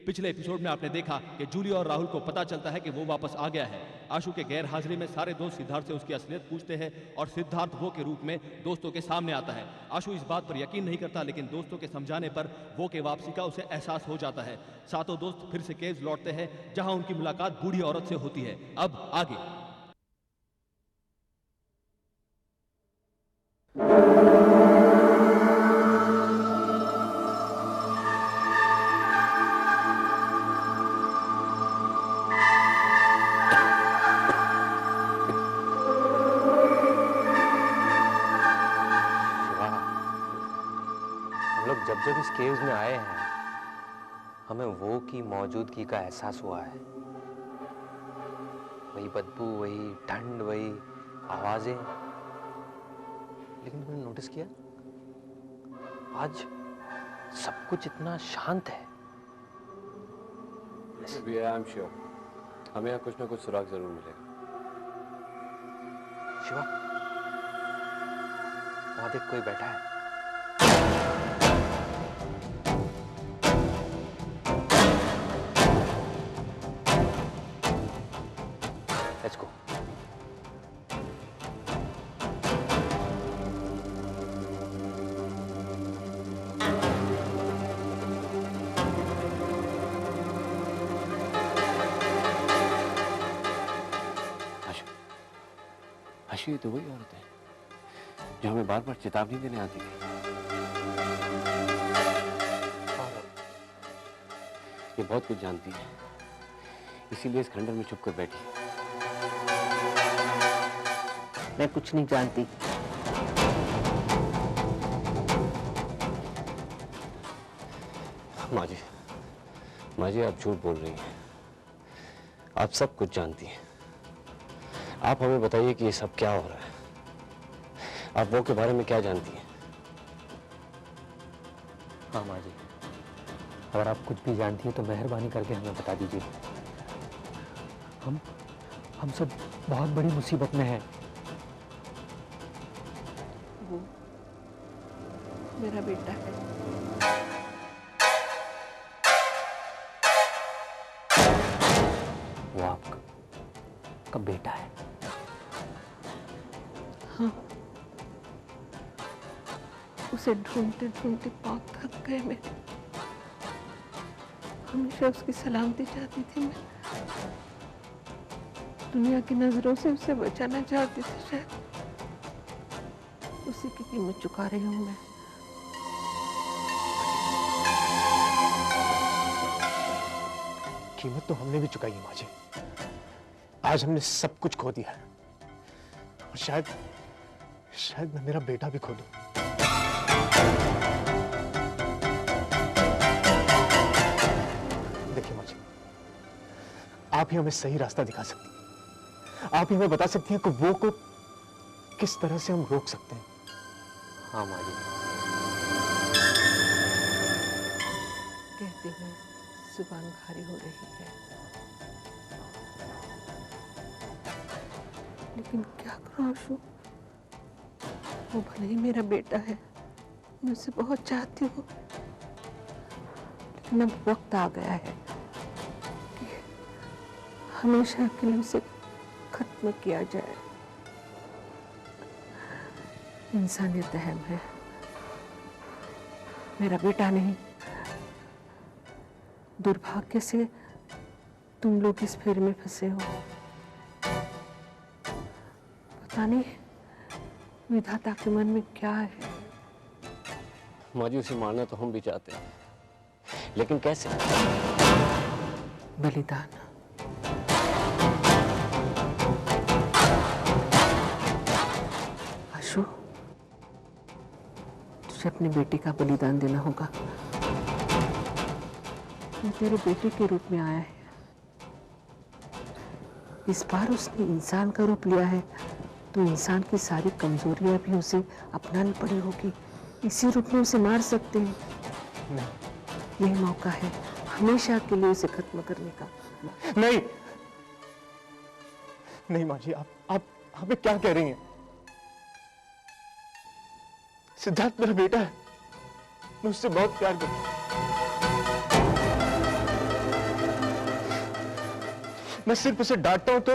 पिछले एपिसोड में आपने देखा कि जूली और राहुल को पता चलता है कि वो वापस आ गया है। आशु के गैर हाजिरी में सारे दोस्त सिद्धार्थ से उसकी असलियत पूछते हैं और सिद्धार्थ वो के रूप में दोस्तों के सामने आता है। आशु इस बात पर यकीन नहीं करता, लेकिन दोस्तों के समझाने पर वो के वापसी का उसे एहसास हो जाता है। सातों दोस्त फिर से केव्स लौटते हैं, जहां उनकी मुलाकात बूढ़ी औरत से होती है। अब आगे। जब इस केव्स में आए हैं, हमें वो की मौजूदगी का एहसास हुआ है। वही बदबू, वही ठंड, वही आवाजें। लेकिन तुमने नोटिस किया, आज सब कुछ इतना शांत है। आई एम श्योर हमें यहाँ कुछ ना कुछ सुराग जरूर मिलेगा। शिवा, वहां देख कोई बैठा है। Let's go. आशु, ये तो वही औरत है जो हमें बार बार चेतावनी देने आती थी। ये बहुत कुछ जानती है, इसीलिए इस खंडर में छुप कर बैठी है। मैं कुछ नहीं जानती। माँ जी आप झूठ बोल रही हैं। आप सब कुछ जानती हैं। आप हमें बताइए कि ये सब क्या हो रहा है। आप वो के बारे में क्या जानती हैं? हाँ माँ जी, अगर आप कुछ भी जानती हैं तो मेहरबानी करके हमें बता दीजिए। हम सब बहुत बड़ी मुसीबत में हैं। वो मेरा बेटा है। वो आपका बेटा है? हाँ, उसे ढूंढते ढूंढते पाँव थक गए मेरे। हमेशा उसकी सलामती चाहती थी मैं। दुनिया की नजरों से उसे बचाना चाहती थी। शायद उसी की कीमत चुका रही हूं मैं। कीमत तो हमने भी चुकाई है माँ जी। आज हमने सब कुछ खो दिया है और शायद मैं मेरा बेटा भी खो दूं। देखिए माँ जी, आप ही हमें सही रास्ता दिखा सकती हैं। आप ही हमें बता सकती हैं कि वो को किस तरह से हम रोक सकते हैं। हाँ माँ जी। कहते हुए जुबान भारी हो रही है, लेकिन क्या करूं आशु। वो भले ही मेरा बेटा है, मैं उसे बहुत चाहती हूँ, लेकिन अब वक्त आ गया है कि हमेशा के लिए उसे खत्म किया जाए। इंसानियत अहम है। मेरा बेटा नहीं, दुर्भाग्य से तुम लोग इस फेर में फंसे हो। पता नहीं विधाता के मन में क्या है। माँ जी, उसे मारना तो हम भी चाहते हैं, लेकिन कैसे? बलिदान। आशु, तुझे अपने बेटे का बलिदान देना होगा। वो तेरे बेटे के रूप में आया है। इस बार उसने इंसान का रूप लिया है, तो इंसान की सारी कमजोरियां भी उसे अपनानी पड़ी होगी। इसी रूप में उसे मार सकते हैं। नहीं, यही मौका है हमेशा के लिए उसे खत्म करने का। नहीं नहीं माँ जी, आप क्या कह रही हैं? सिद्धार्थ मेरा बेटा है, मैं उससे बहुत प्यार करता हूँ। मैं सिर्फ उसे डांटता हूं तो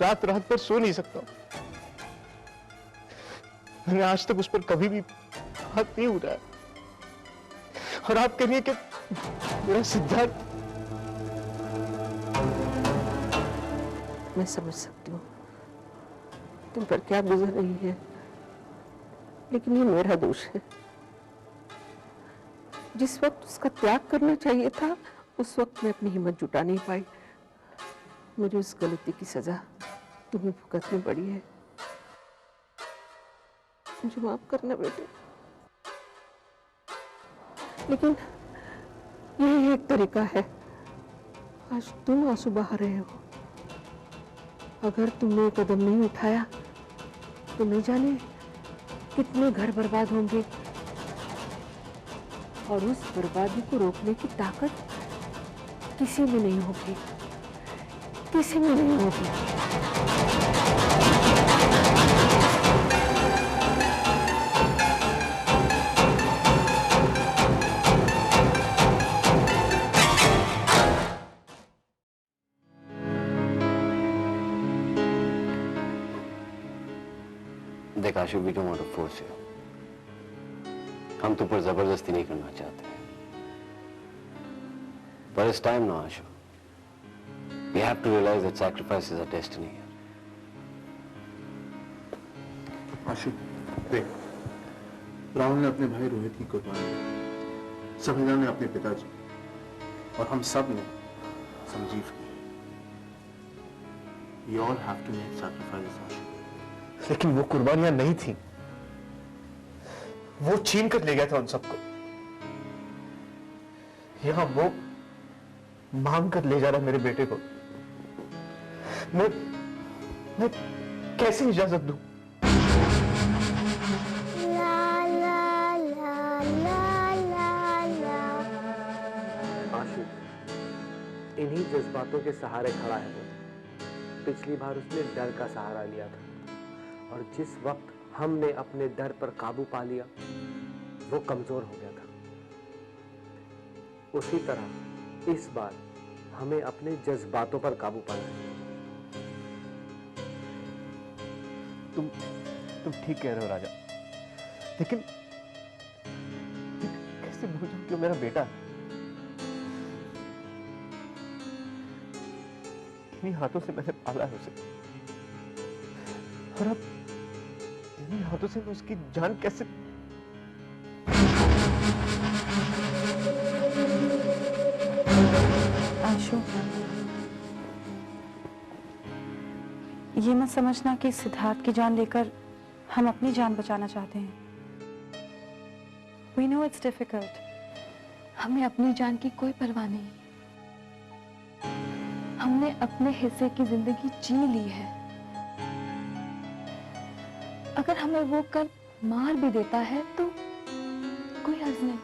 रात रात पर सो नहीं सकता हूं। मैंने आज तक उस पर कभी भी हाथ नहीं उठाया, और आप कह रही हैं कि मेरा सिद्धार्थ। मैं समझ सकती हूँ तुम पर क्या गुजर रही है, लेकिन ये मेरा दोष है। जिस वक्त उसका त्याग करना चाहिए था, उस वक्त मैं अपनी हिम्मत जुटा नहीं पाई। मुझे उस गलती की सजा तुम्हें भुगतनी पड़ी है। मुझे माफ करना बेटे, लेकिन यही एक तरीका है। आज तुम आंसू बहा रहे हो, अगर तुमने कदम नहीं उठाया तो नहीं जाने कितने घर बर्बाद होंगे, और उस बर्बादी को रोकने की ताकत किसी में नहीं होगी, किसी में नहीं होगी। देख Ashu, we don't want to force you. हम तुम पर जबरदस्ती नहीं करना चाहते, पर it's time now Ashu. We have to realise that sacrifice is a destiny. Ashu देख, राहुल ने अपने भाई रोहित की कुर्बानी दी, संविदा ने अपने पिताजी, और हम सब ने संजीव की। We all have to make sacrifices, आशु। लेकिन वो कुर्बानियां नहीं थी, वो छीन कर ले गया था उन सबको। यहां वो मांग कर ले जा रहा मेरे बेटे को। मैं कैसे इजाजत दूं? आशु इन्हीं जज्बातों के सहारे खड़ा है वो। पिछली बार उसने डर का सहारा लिया था, और जिस वक्त हमने अपने डर पर काबू पा लिया, वो कमजोर हो गया था। उसी तरह इस बार हमें अपने जज्बातों पर काबू पाना है। तुम ठीक कह रहे हो राजा, लेकिन कैसे भूल जाऊं कि वो मेरा बेटा है। इन्हीं हाथों से मैंने पाला है उसे, और अब इन्हीं हाथों से मैं उसकी जान कैसे। आशु, ये मत समझना कि सिद्धार्थ की जान लेकर हम अपनी जान बचाना चाहते हैं। We know it's difficult. हमें अपनी जान की कोई परवाह नहीं। हमने अपने हिस्से की जिंदगी जी ली है। अगर हमें वो कल मार भी देता है तो कोई हर्ज नहीं।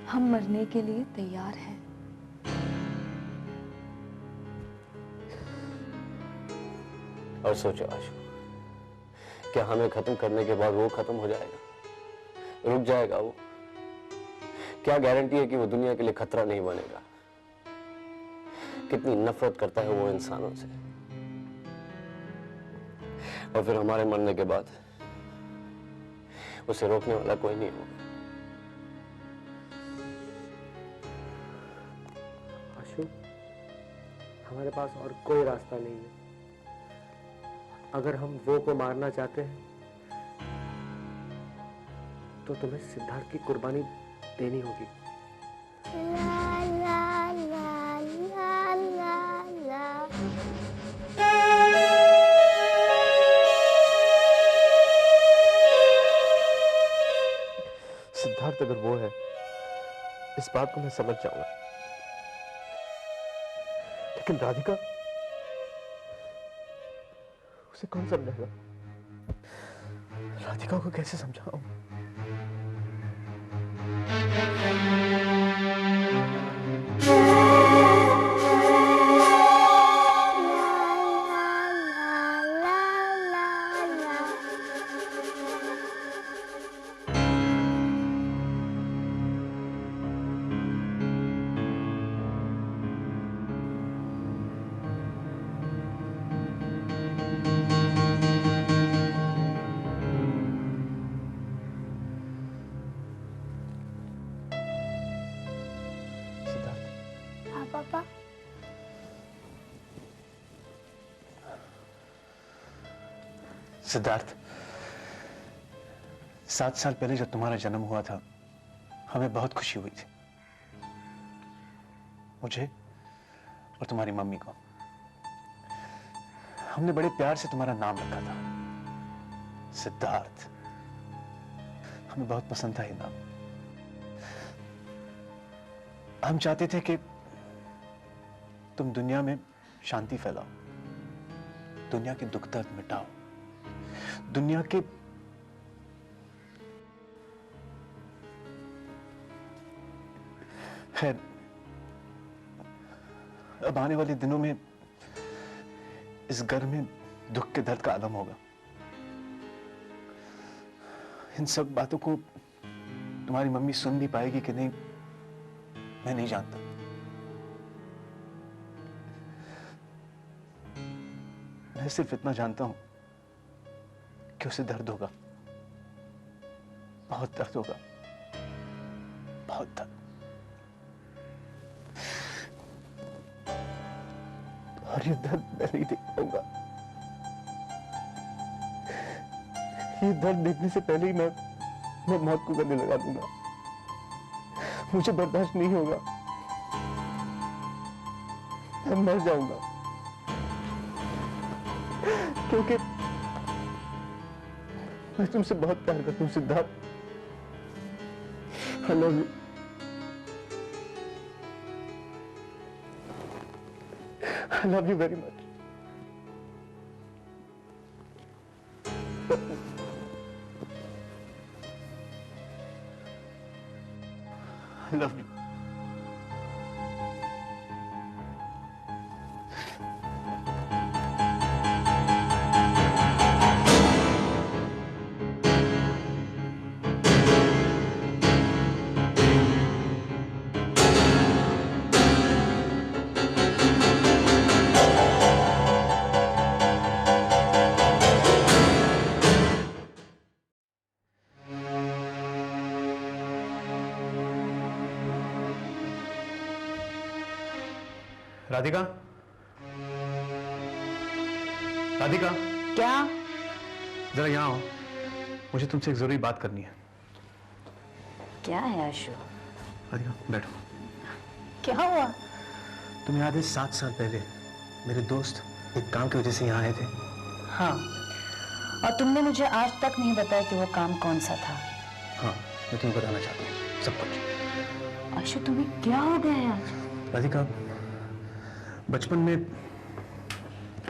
हम मरने के लिए तैयार हैं। और सोचो आशु, क्या हमें खत्म करने के बाद वो खत्म हो जाएगा, रुक जाएगा वो? क्या गारंटी है कि वो दुनिया के लिए खतरा नहीं बनेगा? कितनी नफरत करता है वो इंसानों से, और फिर हमारे मरने के बाद उसे रोकने वाला कोई नहीं होगा। आशु, हमारे पास और कोई रास्ता नहीं है। अगर हम वो को मारना चाहते हैं तो तुम्हें सिद्धार्थ की कुर्बानी देनी होगी। सिद्धार्थ अगर वो है, इस बात को मैं समझ जाऊंगा, लेकिन राधिका, उसे कौन समझाएगा? राधिका को कैसे समझाऊं? पापा? सिद्धार्थ, 7 साल पहले जब तुम्हारा जन्म हुआ था, हमें बहुत खुशी हुई थी, मुझे और तुम्हारी मम्मी को। हमने बड़े प्यार से तुम्हारा नाम रखा था, सिद्धार्थ। हमें बहुत पसंद था ये नाम। हम चाहते थे कि तुम दुनिया में शांति फैलाओ, दुनिया के दुख दर्द मिटाओ, दुनिया के खैर, अब आने वाले दिनों में इस घर में दुख के दर्द का आलम होगा। इन सब बातों को तुम्हारी मम्मी सुन भी पाएगी कि नहीं, मैं नहीं जानता। मैं सिर्फ इतना जानता हूं कि उसे दर्द होगा, बहुत दर्द होगा, बहुत दर्द। और ये दर्द मैं नहीं देख पाऊंगा। ये दर्द देखने से पहले ही मैं मौत को गले लगा दूंगा। मुझे बर्दाश्त नहीं होगा, मैं मर जाऊंगा, क्योंकि मैं तुमसे बहुत प्यार करता हूं Siddharth. I love you. I love you very much. I love you. Radhika, Radhika, क्या? जरा यहाँ आओ, मुझे तुमसे एक जरूरी बात करनी है। क्या है आशु? राधिका बैठो। क्या हुआ? तुम्हें याद है 7 साल पहले मेरे दोस्त एक काम की वजह से यहाँ आए थे? हाँ, और तुमने मुझे आज तक नहीं बताया कि वो काम कौन सा था। हाँ, मैं तुम्हें बताना चाहता हूँ सब कुछ। आशु, तुम्हें क्या हो गया है आज? राधिका, बचपन में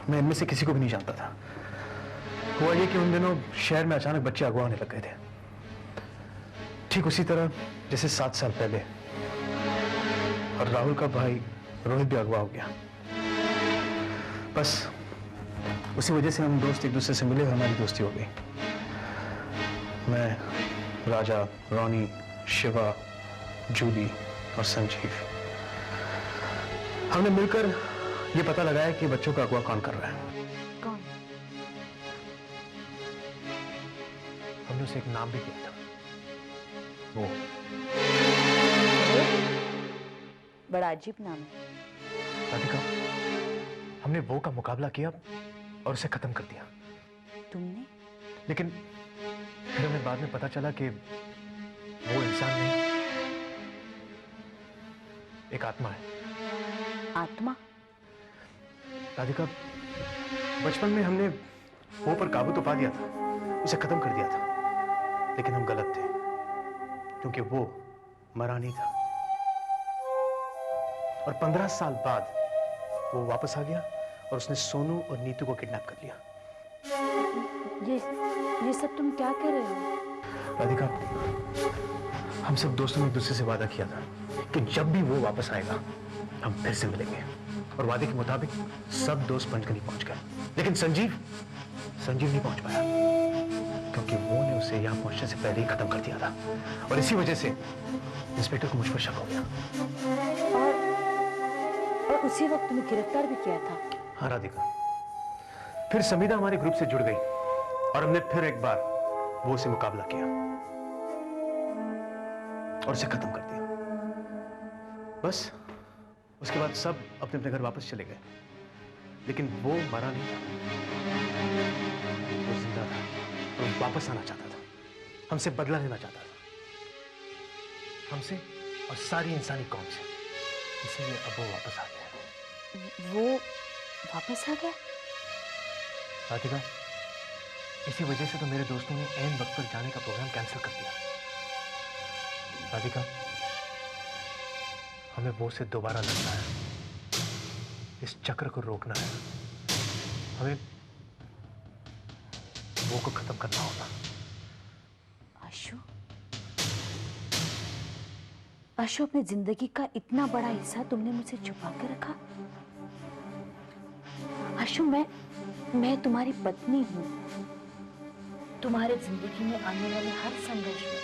मैं इनमें से किसी को भी नहीं जानता था। हुआ ये कि उन दिनों शहर में अचानक बच्चे अगवा होने लग गए थे, ठीक उसी तरह जैसे 7 साल पहले। और राहुल का भाई रोहित भी अगवा हो गया। बस उसी वजह से हम दोस्त एक दूसरे से मिले और हमारी दोस्ती हो गई। मैं, राजा, रोनी, शिवा, जूली और संजीव, हमने मिलकर ये पता लगाया कि बच्चों का अगवा कौन कर रहा है। कौन? हमने उसे एक नाम भी दिया था, वो। बड़ा अजीब नाम है। राधिका, हमने वो का मुकाबला किया और उसे खत्म कर दिया। तुमने? लेकिन फिर हमें बाद में पता चला कि वो इंसान नहीं, एक आत्मा है। आत्मा? राधिका, बचपन में हमने वो पर काबू तो पा लिया था, उसे खत्म कर दिया था, लेकिन हम गलत थे, क्योंकि वो मरा नहीं था। और 15 साल बाद वो वापस आ गया और उसने सोनू और नीतू को किडनैप कर लिया। ये सब तुम क्या कह रहे हो? राधिका, हम सब दोस्तों ने एक दूसरे से वादा किया था कि जब भी वो वापस आएगा हम फिर से मिलेंगे, और वादे के मुताबिक सब दोस्त पंचगनी पहुंच गए। लेकिन संजीव नहीं पहुंच पाया, क्योंकि वो ने उसे यहां पहुंचने से पहले ही खत्म कर दिया था। और इसी वजह से इंस्पेक्टर को मुझ पर शक हो गया। और उसी वक्त तुम्हें गिरफ्तार भी किया था। हाँ राधिका, फिर समीदा हमारे ग्रुप से जुड़ गई और हमने फिर एक बार वो से मुकाबला किया और उसे खत्म कर दिया। बस उसके बाद सब अपने अपने घर वापस चले गए, लेकिन वो मरा नहीं था, वो जिंदा था। वो वापस आना चाहता था, हमसे बदला लेना चाहता था, हमसे और सारी इंसानी कौम से। इसीलिए अब वो वापस आ गया। वो वापस आ गया? राधिका, इसी वजह से तो मेरे दोस्तों ने ऐन वक्त पर जाने का प्रोग्राम कैंसिल कर दिया। राधिका, हमें वो से दोबारा लड़ना है, इस चक्र को रोकना है, हमें वो को खत्म करना होगा। आशु, आशु, अपनी जिंदगी का इतना बड़ा हिस्सा तुमने मुझसे छुपा के रखा। आशु, मैं तुम्हारी पत्नी हूँ। तुम्हारे जिंदगी में आने वाले हर संघर्ष में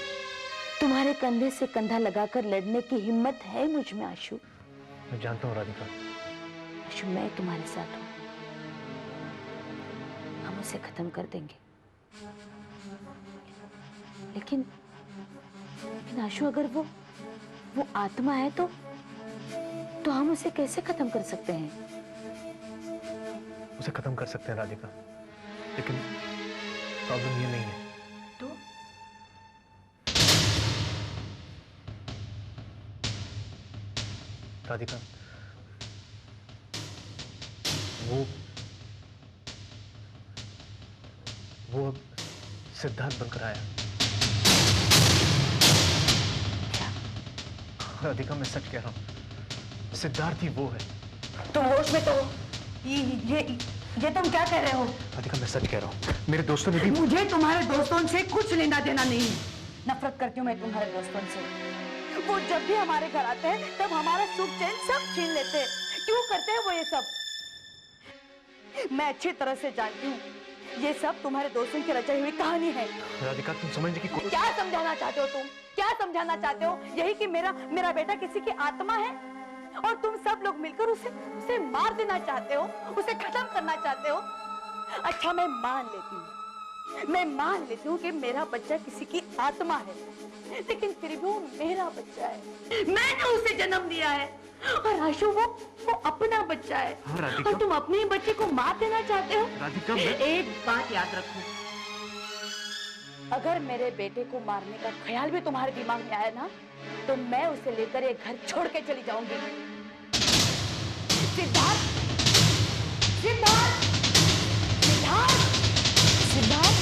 तुम्हारे कंधे से कंधा लगाकर लड़ने की हिम्मत है मुझ में। आशु, मैं जानता हूँ राधिका। आशु, मैं तुम्हारे साथ हूँ। हम उसे खत्म कर देंगे। लेकिन आशु, अगर वो आत्मा है तो हम उसे कैसे खत्म कर सकते हैं? उसे खत्म कर सकते हैं राधिका, लेकिन प्रॉब्लम ये नहीं है। तो राधिका, वो अब सिद्धार्थ बनकर आया। राधिका, मैं सच कह रहा हूँ, सिद्धार्थ ही वो है। तुम होश में तो हो? ये तुम क्या कह रहे हो? राधिका, मैं सच कह रहा हूँ, मेरे दोस्तों ने भी। मुझे तुम्हारे दोस्तों से कुछ लेना देना नहीं है। नफरत करती हूँ मैं तुम्हारे दोस्तों से। वो जब भी हमारे घर आते हैं तब हमारा सुख चैन सब छीन लेते हैं। क्यों करते हैं वो ये सब? मैं अच्छी तरह से जानती हूँ ये सब तुम्हारे दोस्तों की रचाई हुई कहानी है। राधिका, तुम समझने की कोशिश। क्या समझाना चाहते हो तुम? क्या समझाना चाहते हो? यही कि मेरा बेटा किसी की आत्मा है और तुम सब लोग मिलकर उसे मार देना चाहते हो, उसे खत्म करना चाहते हो। अच्छा, मैं मान लेती हूँ कि मेरा बच्चा किसी की आत्मा है, लेकिन फिर भी वो मेरा बच्चा है। मैंने उसे जन्म दिया है और आशु वो अपना बच्चा है। हाँ, राधिका। और तुम अपने बच्चे को मार देना चाहते हो। राधिका, एक बात याद रखो, अगर मेरे बेटे को मारने का ख्याल भी तुम्हारे दिमाग में आया ना, तो मैं उसे लेकर ये घर छोड़ के चली जाऊंगी। सिद्धार्थ, सिद्धार्थ, सिद्धार्थ, सिद्धार्थ,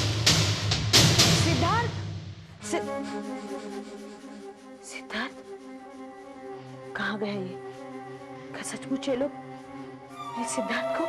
सिद्धार्थ, सिद्धार्थ, कहाँ गए ये? क्या सचमुच ये लोग सिद्धार्थ को